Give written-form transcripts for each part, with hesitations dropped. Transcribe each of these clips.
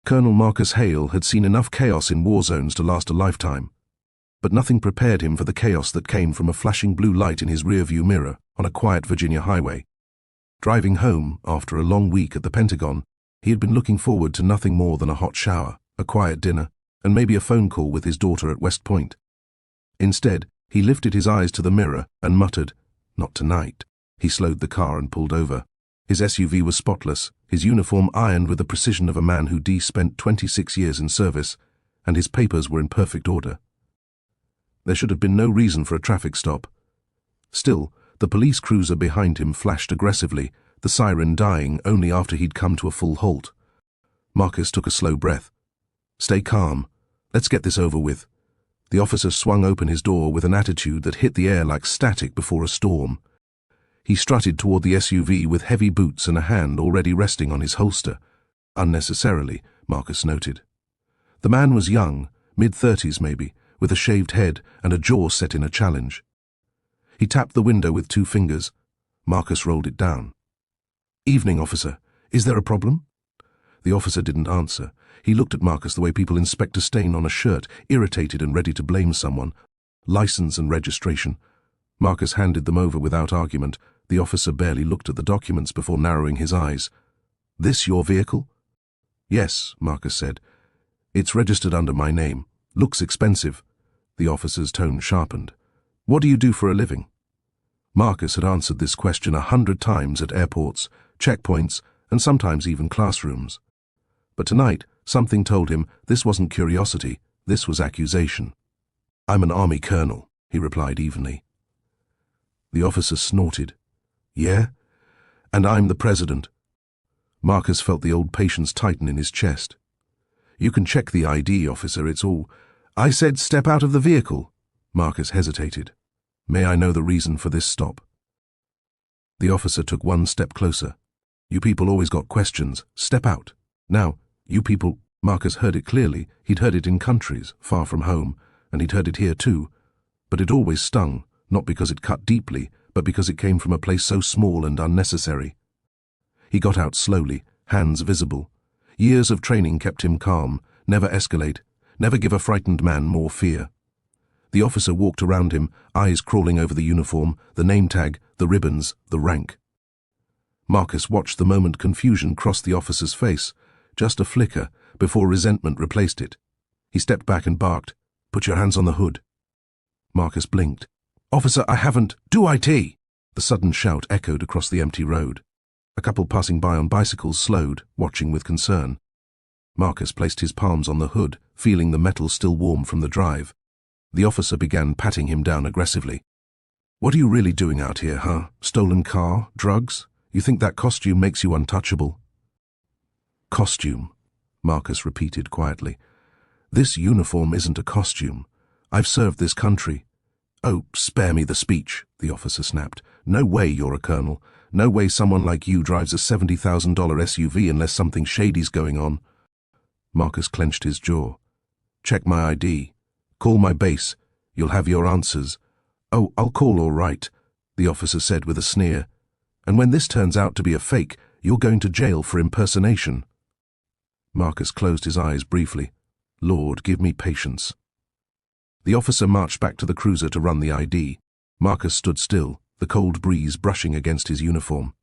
Colonel Marcus Hale had seen enough chaos in war zones to last a lifetime, but nothing prepared him for the chaos that came from a flashing blue light in his rearview mirror on a quiet Virginia highway. Driving home, after a long week at the Pentagon, he had been looking forward to nothing more than a hot shower, a quiet dinner, and maybe a phone call with his daughter at West Point. Instead, he lifted his eyes to the mirror and muttered, "Not tonight." He slowed the car and pulled over. His SUV was spotless, his uniform ironed with the precision of a man who spent 26 years in service, and his papers were in perfect order. There should have been no reason for a traffic stop. Still, the police cruiser behind him flashed aggressively, the siren dying only after he'd come to a full halt. Marcus took a slow breath. "Stay calm. Let's get this over with." The officer swung open his door with an attitude that hit the air like static before a storm. He strutted toward the SUV with heavy boots and a hand already resting on his holster. Unnecessarily, Marcus noted. The man was young, mid-30s maybe, with a shaved head and a jaw set in a challenge. He tapped the window with 2 fingers. Marcus rolled it down. "Evening, officer. Is there a problem?" The officer didn't answer. He looked at Marcus the way people inspect a stain on a shirt, irritated and ready to blame someone. License and registration. Marcus handed them over without argument. The officer barely looked at the documents before narrowing his eyes. "This your vehicle?" "Yes," Marcus said. "It's registered under my name. Looks expensive." The officer's tone sharpened. "What do you do for a living?" Marcus had answered this question 100 times at airports, checkpoints, and sometimes even classrooms. But tonight, something told him this wasn't curiosity, this was accusation. "I'm an Army colonel," he replied evenly. The officer snorted. "Yeah? And I'm the president." Marcus felt the old patience tighten in his chest. "You can check the ID, officer, it's all—" "I said step out of the vehicle." Marcus hesitated. "May I know the reason for this stop?" The officer took 1 step closer. "You people always got questions. Step out. Now, you people—" Marcus heard it clearly. He'd heard it in countries, far from home, and he'd heard it here too. But it always stung, not because it cut deeply, but because it came from a place so small and unnecessary. He got out slowly, hands visible. Years of training kept him calm, never escalate, never give a frightened man more fear. The officer walked around him, eyes crawling over the uniform, the name tag, the ribbons, the rank. Marcus watched the moment confusion cross the officer's face, just a flicker, before resentment replaced it. He stepped back and barked, "Put your hands on the hood." Marcus blinked. "Officer, I haven't. Do IT?" The sudden shout echoed across the empty road. A couple passing by on bicycles slowed, watching with concern. Marcus placed his palms on the hood, feeling the metal still warm from the drive. The officer began patting him down aggressively. "What are you really doing out here, huh? Stolen car? Drugs? You think that costume makes you untouchable?" "Costume," Marcus repeated quietly. "This uniform isn't a costume. I've served this country." "Oh, spare me the speech," the officer snapped. "No way you're a colonel. No way someone like you drives a $70,000 SUV unless something shady's going on." Marcus clenched his jaw. "Check my ID. Call my base. You'll have your answers." "Oh, I'll call all right," the officer said with a sneer. "And when this turns out to be a fake, you're going to jail for impersonation." Marcus closed his eyes briefly. "Lord, give me patience." The officer marched back to the cruiser to run the ID. Marcus stood still, the cold breeze brushing against his uniform.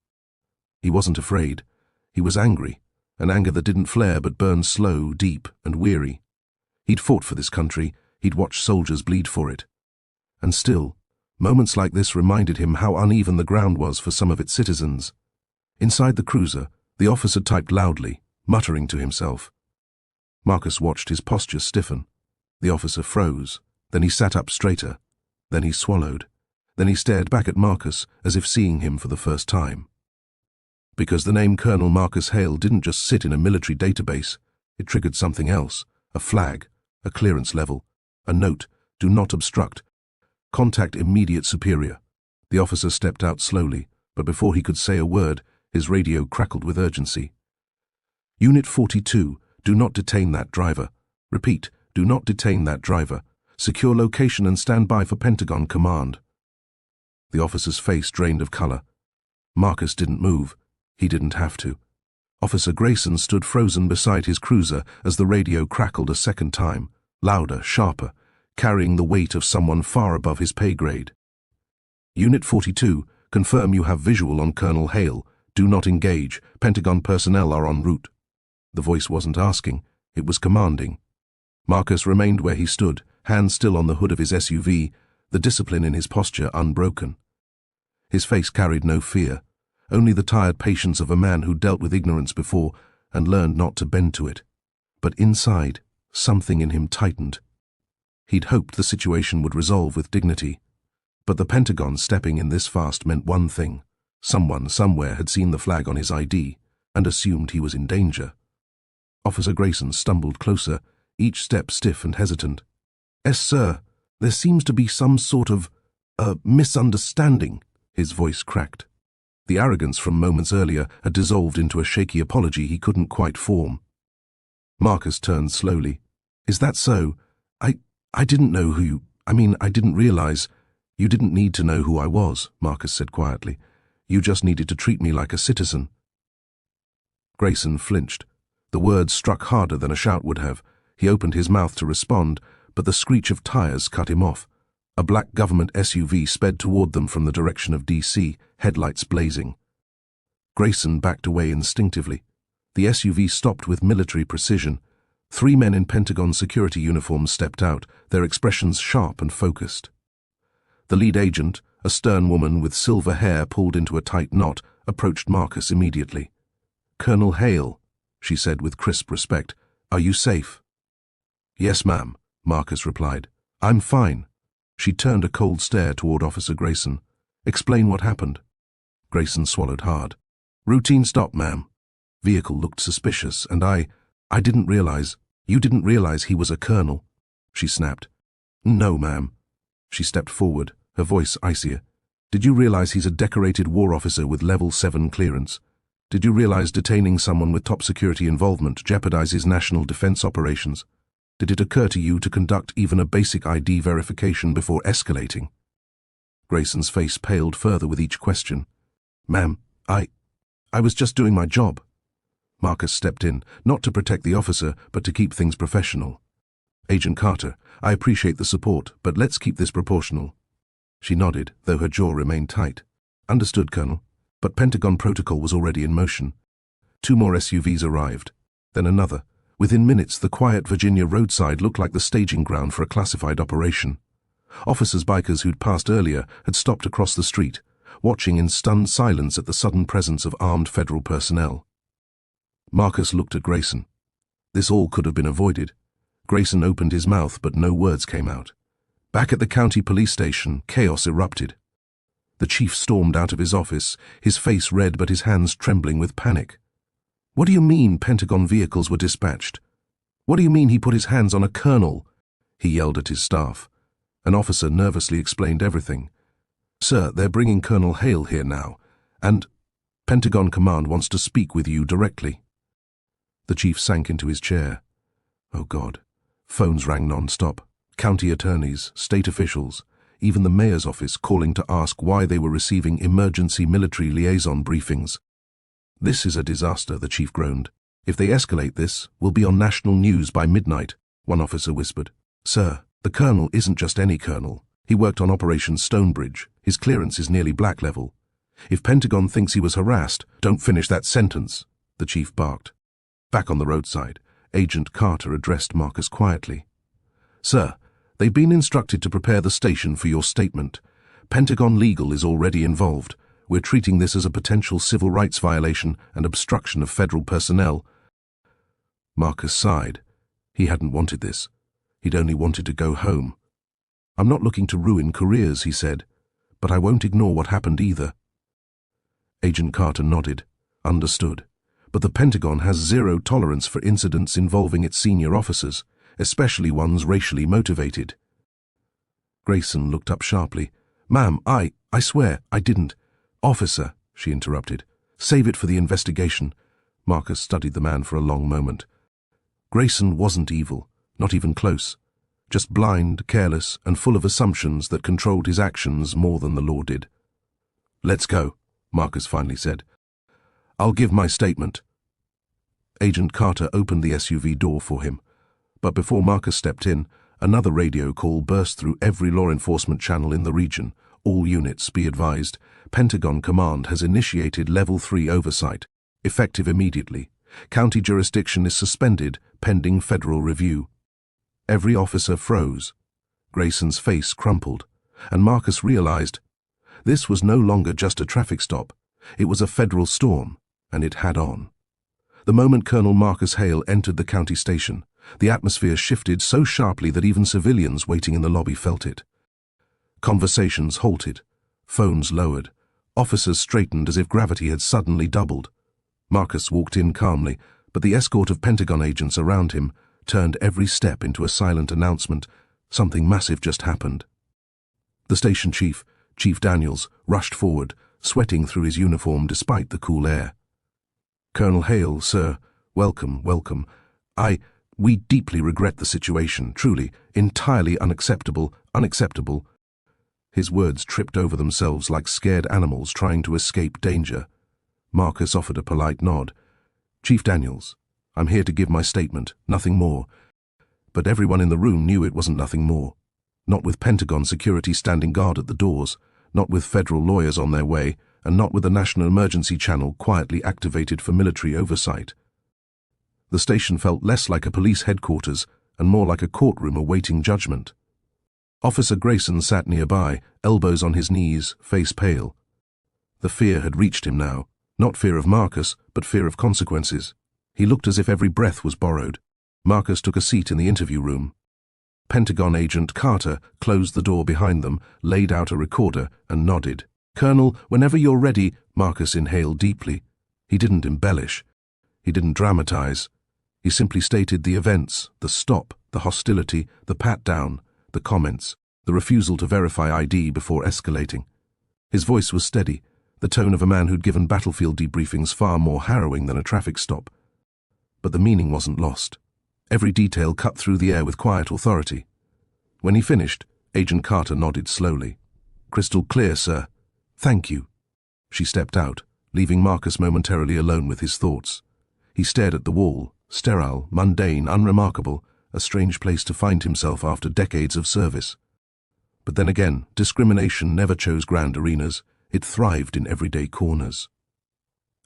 He wasn't afraid. He was angry, an anger that didn't flare but burned slow, deep, and weary. He'd fought for this country. He'd watched soldiers bleed for it. And still, moments like this reminded him how uneven the ground was for some of its citizens. Inside the cruiser, the officer typed loudly, muttering to himself. Marcus watched his posture stiffen. The officer froze. Then he sat up straighter. Then he swallowed. Then he stared back at Marcus as if seeing him for the first time. Because the name Colonel Marcus Hale didn't just sit in a military database. It triggered something else. A flag. A clearance level. A note. Do not obstruct. Contact immediate superior. The officer stepped out slowly, but before he could say a word, his radio crackled with urgency. "Unit 42, do not detain that driver. Repeat, do not detain that driver. Secure location and stand by for Pentagon command." The officer's face drained of color. Marcus didn't move. He didn't have to. Officer Grayson stood frozen beside his cruiser as the radio crackled a second time, louder, sharper, carrying the weight of someone far above his pay grade. Unit 42, confirm you have visual on Colonel Hale. Do not engage. Pentagon personnel are en route. The voice wasn't asking, it was commanding. Marcus remained where he stood, hands still on the hood of his SUV, the discipline in his posture unbroken. His face carried no fear, only the tired patience of a man who dealt with ignorance before and learned not to bend to it. But inside, something in him tightened. He'd hoped the situation would resolve with dignity. But the Pentagon stepping in this fast meant one thing. Someone somewhere had seen the flag on his ID and assumed he was in danger. Officer Grayson stumbled closer, each step stiff and hesitant. "Yes, sir. There seems to be some sort of, misunderstanding," his voice cracked. The arrogance from moments earlier had dissolved into a shaky apology he couldn't quite form. Marcus turned slowly. "Is that so? I didn't know who you... I didn't realize... You didn't need to know who I was," Marcus said quietly. "You just needed to treat me like a citizen." Grayson flinched. The words struck harder than a shout would have. He opened his mouth to respond, but the screech of tires cut him off. A black government SUV sped toward them from the direction of DC, headlights blazing. Grayson backed away instinctively. The SUV stopped with military precision. 3 men in Pentagon security uniforms stepped out, their expressions sharp and focused. The lead agent, a stern woman with silver hair pulled into a tight knot, approached Marcus immediately. "Colonel Hale," she said with crisp respect, "are you safe?" "Yes, ma'am," Marcus replied. "I'm fine." She turned a cold stare toward Officer Grayson. "Explain what happened." Grayson swallowed hard. "Routine stop, ma'am." Vehicle looked suspicious, and I didn't realize. "You didn't realize he was a colonel?" she snapped. "No, ma'am." She stepped forward, her voice icier. "Did you realize he's a decorated war officer with level 7 clearance? Did you realize detaining someone with top security involvement jeopardizes national defense operations? Did it occur to you to conduct even a basic ID verification before escalating?" Grayson's face paled further with each question. "Ma'am, I was just doing my job." Marcus stepped in, not to protect the officer, but to keep things professional. "Agent Carter, I appreciate the support, but let's keep this proportional." She nodded, though her jaw remained tight. "Understood, Colonel." But Pentagon protocol was already in motion. 2 more SUVs arrived, then another. Within minutes, the quiet Virginia roadside looked like the staging ground for a classified operation. Officers bikers who'd passed earlier had stopped across the street, watching in stunned silence at the sudden presence of armed federal personnel. Marcus looked at Grayson. This all could have been avoided. Grayson opened his mouth, but no words came out. Back at the county police station, chaos erupted. The chief stormed out of his office, his face red but his hands trembling with panic. "What do you mean Pentagon vehicles were dispatched? What do you mean he put his hands on a colonel?" he yelled at his staff. An officer nervously explained everything. "Sir, they're bringing Colonel Hale here now, and Pentagon Command wants to speak with you directly." The chief sank into his chair. Oh God. Phones rang non-stop. County attorneys, state officials, even the mayor's office calling to ask why they were receiving emergency military liaison briefings. "This is a disaster," the chief groaned. "If they escalate this, we'll be on national news by midnight," one officer whispered. "Sir, the colonel isn't just any colonel. He worked on Operation Stonebridge. His clearance is nearly black level. If Pentagon thinks he was harassed, don't finish that sentence," the chief barked. Back on the roadside, Agent Carter addressed Marcus quietly. "Sir, they've been instructed to prepare the station for your statement. Pentagon Legal is already involved. We're treating this as a potential civil rights violation and obstruction of federal personnel." Marcus sighed. He hadn't wanted this. He'd only wanted to go home. "I'm not looking to ruin careers," he said, "but I won't ignore what happened either." Agent Carter nodded. "Understood. But the Pentagon has zero tolerance for incidents involving its senior officers, especially ones racially motivated." Grayson looked up sharply. "Ma'am, I swear, I didn't." "Officer," she interrupted. "Save it for the investigation." Marcus studied the man for a long moment. Grayson wasn't evil, not even close. Just blind, careless, and full of assumptions that controlled his actions more than the law did. "Let's go," Marcus finally said. "I'll give my statement." Agent Carter opened the SUV door for him. But before Marcus stepped in, another radio call burst through every law enforcement channel in the region. All units, be advised. Pentagon Command has initiated Level 3 oversight, effective immediately. County jurisdiction is suspended, pending federal review. Every officer froze. Grayson's face crumpled, and Marcus realized this was no longer just a traffic stop. It was a federal storm, and it had on. The moment Colonel Marcus Hale entered the county station, the atmosphere shifted so sharply that even civilians waiting in the lobby felt it. Conversations halted, phones lowered, officers straightened as if gravity had suddenly doubled. Marcus walked in calmly, but the escort of Pentagon agents around him turned every step into a silent announcement. Something massive just happened. The station chief, Chief Daniels, rushed forward, sweating through his uniform despite the cool air. "Colonel Hale, sir, welcome, welcome. We deeply regret the situation, truly, entirely unacceptable, unacceptable." His words tripped over themselves like scared animals trying to escape danger. Marcus offered a polite nod. "Chief Daniels, I'm here to give my statement, nothing more." But everyone in the room knew it wasn't nothing more. Not with Pentagon security standing guard at the doors, not with federal lawyers on their way, and not with the National Emergency Channel quietly activated for military oversight. The station felt less like a police headquarters and more like a courtroom awaiting judgment. Officer Grayson sat nearby, elbows on his knees, face pale. The fear had reached him now, not fear of Marcus, but fear of consequences. He looked as if every breath was borrowed. Marcus took a seat in the interview room. Pentagon agent Carter closed the door behind them, laid out a recorder, and nodded. "Colonel, whenever you're ready." Marcus inhaled deeply. He didn't embellish. He didn't dramatize. He simply stated the events, the stop, the hostility, the pat-down, the comments, the refusal to verify ID before escalating. His voice was steady, the tone of a man who'd given battlefield debriefings far more harrowing than a traffic stop. But the meaning wasn't lost. Every detail cut through the air with quiet authority. When he finished, Agent Carter nodded slowly. "Crystal clear, sir. Thank you." She stepped out, leaving Marcus momentarily alone with his thoughts. He stared at the wall, sterile, mundane, unremarkable, a strange place to find himself after decades of service. But then again, discrimination never chose grand arenas. It thrived in everyday corners.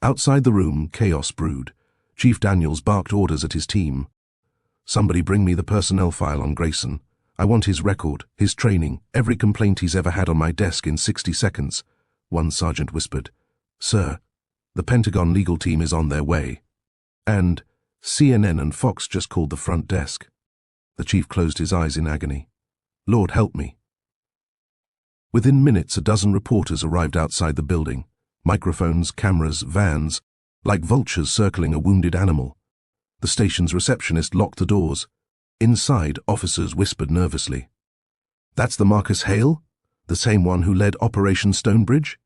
Outside the room, chaos brewed. Chief Daniels barked orders at his team. "Somebody bring me the personnel file on Grayson. I want his record, his training, every complaint he's ever had on my desk in 60 seconds. One sergeant whispered. "Sir, the Pentagon legal team is on their way. And CNN and Fox just called the front desk." The chief closed his eyes in agony. "Lord help me." Within minutes, a dozen reporters arrived outside the building. Microphones, cameras, vans, like vultures circling a wounded animal. The station's receptionist locked the doors. Inside, officers whispered nervously. "That's the Marcus Hale? The same one who led Operation Stonebridge?"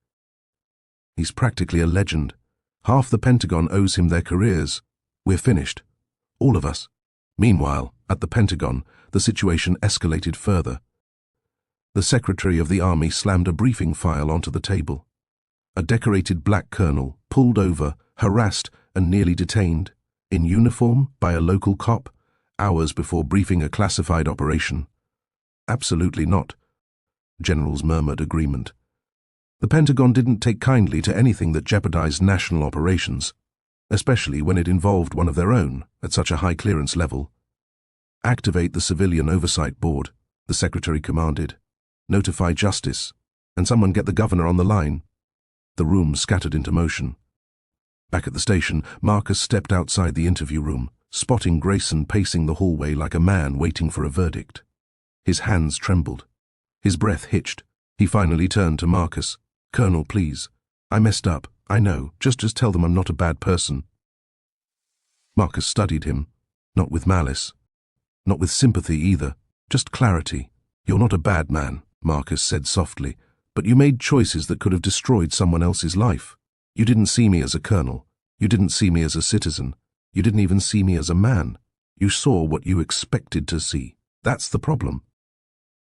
"He's practically a legend. Half the Pentagon owes him their careers. We're finished. All of us." Meanwhile, at the Pentagon, the situation escalated further. The Secretary of the Army slammed a briefing file onto the table. A decorated black colonel, pulled over, harassed, and nearly detained, in uniform by a local cop, hours before briefing a classified operation. "Absolutely not." Generals murmured agreement. The Pentagon didn't take kindly to anything that jeopardized national operations, especially when it involved one of their own at such a high clearance level. "Activate the Civilian Oversight Board," the Secretary commanded. "Notify Justice, and someone get the governor on the line." The room scattered into motion. Back at the station, Marcus stepped outside the interview room, spotting Grayson pacing the hallway like a man waiting for a verdict. His hands trembled. His breath hitched. He finally turned to Marcus. "Colonel, please. I messed up, I know. Just tell them I'm not a bad person." Marcus studied him, not with malice, not with sympathy either, just clarity. "You're not a bad man," Marcus said softly, "but you made choices that could have destroyed someone else's life. You didn't see me as a colonel. You didn't see me as a citizen. You didn't even see me as a man. You saw what you expected to see. That's the problem."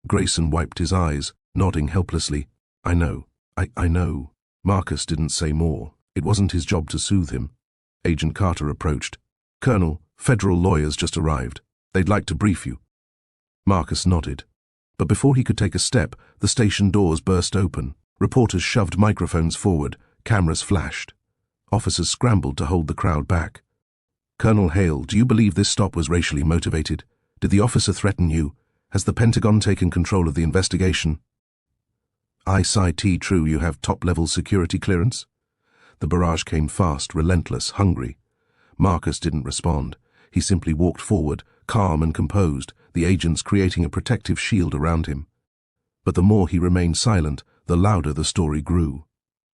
Grayson wiped his eyes, nodding helplessly. "I know. I know." Marcus didn't say more. It wasn't his job to soothe him. Agent Carter approached. "Colonel, federal lawyers just arrived. They'd like to brief you." Marcus nodded. But before he could take a step, the station doors burst open. Reporters shoved microphones forward. Cameras flashed. Officers scrambled to hold the crowd back. "Colonel Hale, do you believe this stop was racially motivated? Did the officer threaten you? Has the Pentagon taken control of the investigation?" "ICT, true, you have top-level security clearance?" The barrage came fast, relentless, hungry. Marcus didn't respond. He simply walked forward, calm and composed, the agents creating a protective shield around him. But the more he remained silent, the louder the story grew.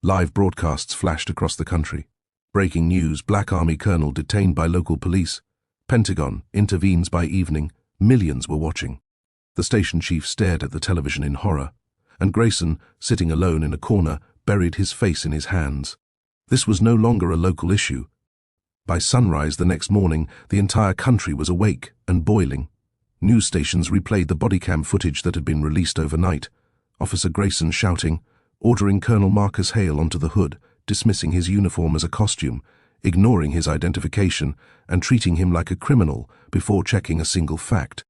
Live broadcasts flashed across the country. Breaking news: Black Army colonel detained by local police. Pentagon intervenes by evening. Millions were watching. The station chief stared at the television in horror, and Grayson, sitting alone in a corner, buried his face in his hands. This was no longer a local issue. By sunrise the next morning, the entire country was awake and boiling. News stations replayed the bodycam footage that had been released overnight. Officer Grayson shouting, ordering Colonel Marcus Hale onto the hood, dismissing his uniform as a costume, ignoring his identification, and treating him like a criminal before checking a single fact.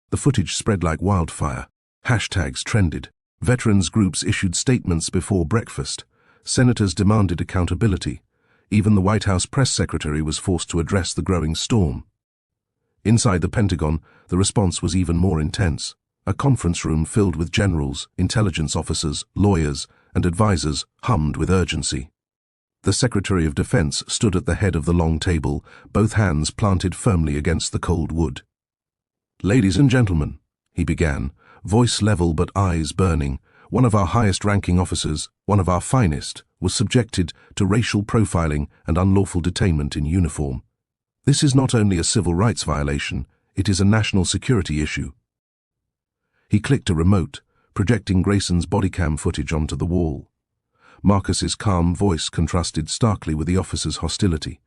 The footage spread like wildfire. Hashtags trended. Veterans groups issued statements before breakfast. Senators demanded accountability. Even the White House press secretary was forced to address the growing storm. Inside the Pentagon, the response was even more intense. A conference room filled with generals, intelligence officers, lawyers, and advisors hummed with urgency. The Secretary of Defense stood at the head of the long table, both hands planted firmly against the cold wood. "Ladies and gentlemen," he began, voice level but eyes burning, "one of our highest-ranking officers, one of our finest, was subjected to racial profiling and unlawful detainment in uniform. This is not only a civil rights violation, it is a national security issue." He clicked a remote, projecting Grayson's bodycam footage onto the wall. Marcus's calm voice contrasted starkly with the officer's hostility.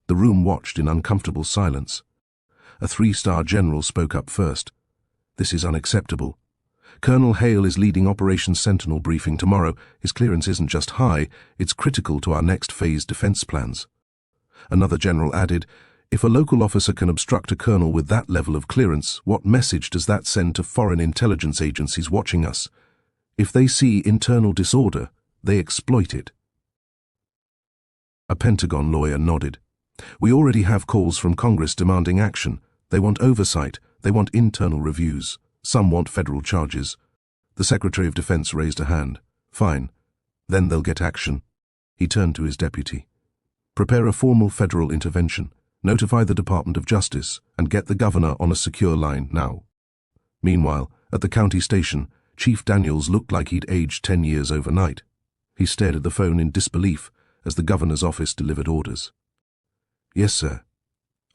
The room watched in uncomfortable silence. A three-star general spoke up first. "This is unacceptable. Colonel Hale is leading Operation Sentinel briefing tomorrow. His clearance isn't just high, it's critical to our next phase defense plans." Another general added, "If a local officer can obstruct a colonel with that level of clearance, what message does that send to foreign intelligence agencies watching us? If they see internal disorder, they exploit it." A Pentagon lawyer nodded. "We already have calls from Congress demanding action. They want oversight. They want internal reviews. Some want federal charges." The Secretary of Defense raised a hand. "Fine. Then they'll get action." He turned to his deputy. "Prepare a formal federal intervention. Notify the Department of Justice and get the governor on a secure line now." Meanwhile, at the county station, Chief Daniels looked like he'd aged 10 years overnight. He stared at the phone in disbelief as the governor's office delivered orders. "Yes, sir."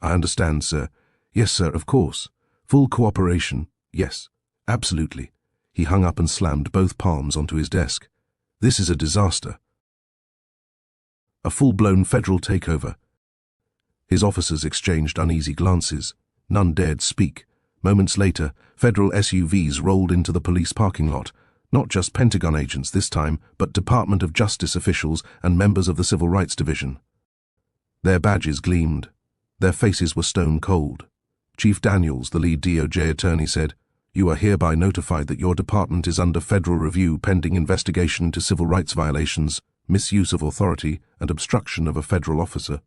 "I understand, sir." "Yes, sir, of course. Full cooperation. Yes, absolutely." He hung up and slammed both palms onto his desk. "This is a disaster. A full-blown federal takeover." His officers exchanged uneasy glances. None dared speak. Moments later, federal SUVs rolled into the police parking lot. Not just Pentagon agents this time, but Department of Justice officials and members of the Civil Rights Division. Their badges gleamed. Their faces were stone cold. Chief Daniels, the lead DOJ attorney, said, "You are hereby notified that your department is under federal review pending investigation into civil rights violations, misuse of authority, and obstruction of a federal officer."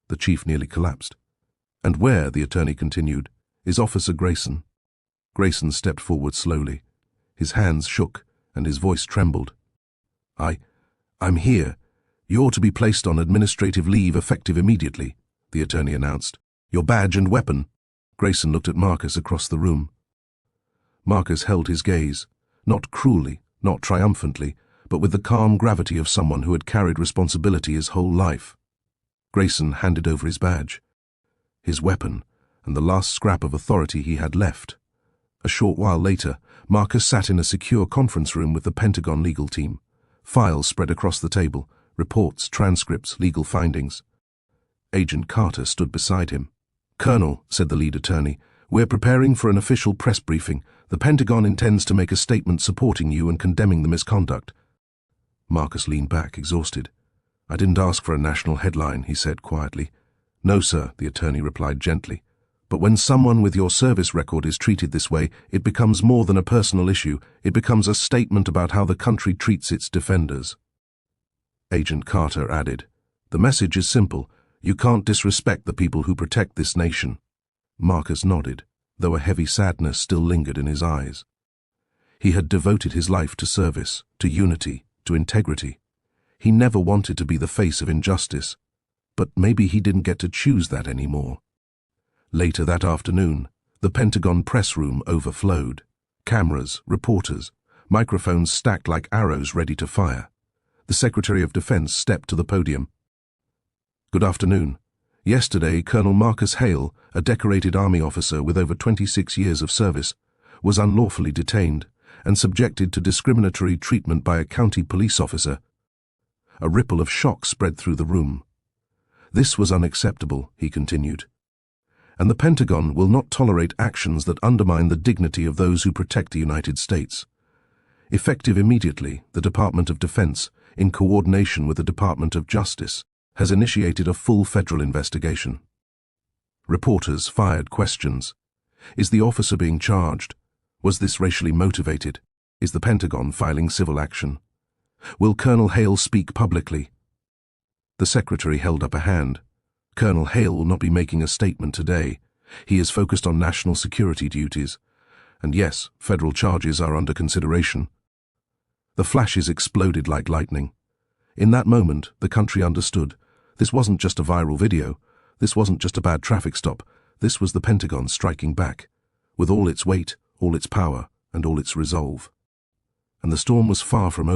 The chief nearly collapsed. "And where," the attorney continued, "is Officer Grayson?" Grayson stepped forward slowly. His hands shook and his voice trembled. I'm here. You're to be placed on administrative leave effective immediately," the attorney announced. "Your badge and weapon." Grayson looked at Marcus across the room. Marcus held his gaze, not cruelly, not triumphantly, but with the calm gravity of someone who had carried responsibility his whole life. Grayson handed over his badge, his weapon, and the last scrap of authority he had left. A short while later, Marcus sat in a secure conference room with the Pentagon legal team. Files spread across the table, reports, transcripts, legal findings. Agent Carter stood beside him. "Colonel," said the lead attorney, "we're preparing for an official press briefing. The Pentagon intends to make a statement supporting you and condemning the misconduct." Marcus leaned back, exhausted. "I didn't ask for a national headline," he said quietly. "No, sir," the attorney replied gently. "But when someone with your service record is treated this way, it becomes more than a personal issue. It becomes a statement about how the country treats its defenders." Agent Carter added, "The message is simple. You can't disrespect the people who protect this nation." Marcus nodded, though a heavy sadness still lingered in his eyes. He had devoted his life to service, to unity, to integrity. He never wanted to be the face of injustice, but maybe he didn't get to choose that anymore. Later that afternoon, the Pentagon press room overflowed. Cameras, reporters, microphones stacked like arrows ready to fire. The Secretary of Defense stepped to the podium. "Good afternoon. Yesterday, Colonel Marcus Hale, a decorated Army officer with over 26 years of service, was unlawfully detained and subjected to discriminatory treatment by a county police officer." A ripple of shock spread through the room. "This was unacceptable," he continued. "And the Pentagon will not tolerate actions that undermine the dignity of those who protect the United States." Effective immediately, the Department of Defense, in coordination with the Department of Justice, has initiated a full federal investigation. Reporters fired questions. Is the officer being charged? Was this racially motivated? Is the Pentagon filing civil action? Will Colonel Hale speak publicly? The secretary held up a hand. "Colonel Hale will not be making a statement today. He is focused on national security duties. And yes, federal charges are under consideration." The flashes exploded like lightning. In that moment, the country understood. This wasn't just a viral video. This wasn't just a bad traffic stop. This was the Pentagon striking back, with all its weight, all its power, and all its resolve. And the storm was far from over.